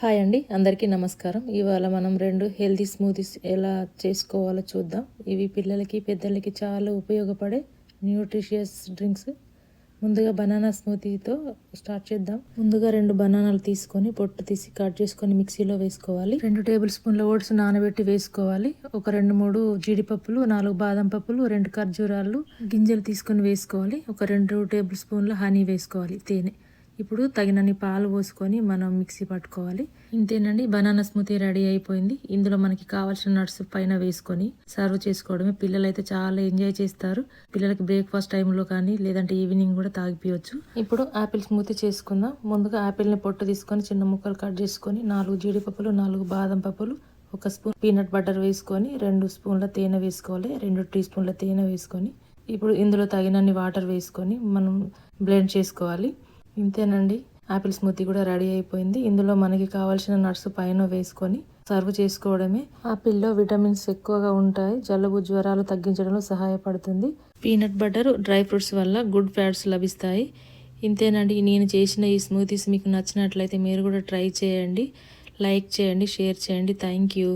Hi అండి, అందరికీ నమస్కారం. ఇవాళ మనం 2 హెల్తీ స్మూతీస్ ఎలా చేసుకోవాలో చూద్దాం. ఇవి పిల్లలకి, పెద్దలకి చాలా ఉపయోగపడే న్యూట్రిషియస్ డ్రింక్స్. ముందుగా బనానా స్మూతీతో స్టార్ట్ చేద్దాం. ముందుగా 2 బనానాలు తీసుకొని పొట్టు తీసి కట్ చేసుకొని మిక్సీలో వేసుకోవాలి. 2 టేబుల్ స్పూన్ల ఓట్స్ నానబెట్టి వేసుకోవాలి. ఒక 2-3 జీడిపప్పులు, 4 బాదం పప్పులు, 2 ఖర్జూరాలు గింజలు తీసుకొని వేసుకోవాలి. ఒక 2 టేబుల్ స్పూన్ల హనీ వేసుకోవాలి, తేనె. ఇప్పుడు తగినన్ని పాలు పోసుకొని మనం మిక్సీ పట్టుకోవాలి. ఇంతేనండి, బనానా స్మూతీ రెడీ అయిపోయింది. ఇందులో మనకి కావాల్సిన నట్స్ పైన వేసుకొని సర్వ్ చేసుకోవడమే. పిల్లలు అయితే చాలా ఎంజాయ్ చేస్తారు. పిల్లలకి బ్రేక్ఫాస్ట్ టైంలో కానీ లేదంటే ఈవినింగ్ కూడా తాగిపోయచ్చు. ఇప్పుడు యాపిల్ స్మూతీ చేసుకుందాం. ముందుగా యాపిల్ని పొట్టు తీసుకొని చిన్న ముక్కలు కట్ చేసుకొని 4 జీడిపప్పులు, 4 బాదం పప్పులు, 1 స్పూన్ పీనట్ బటర్ వేసుకొని 2 స్పూన్ల తేనె వేసుకోవాలి. 2 టీ స్పూన్ల తేనె వేసుకొని ఇప్పుడు ఇందులో తగినన్ని వాటర్ వేసుకొని మనం బ్లెండ్ చేసుకోవాలి. ఇంతేనండి, యాపిల్ స్మూతీ కూడా రెడీ అయిపోయింది. ఇందులో మనకి కావాల్సిన నట్స్ పైన వేసుకొని సర్వ్ చేసుకోవడమే. ఆపిల్లో విటమిన్స్ ఎక్కువగా ఉంటాయి. జలుబు, జ్వరాలు తగ్గించడంలో సహాయపడుతుంది. పీనట్ బటర్, డ్రై ఫ్రూట్స్ వల్ల గుడ్ ఫ్యాట్స్ లభిస్తాయి. ఇంతేనండి, నేను చేసిన ఈ స్మూతీస్ మీకు నచ్చినట్లయితే మీరు కూడా ట్రై చేయండి. లైక్ చేయండి, షేర్ చేయండి. Thank you.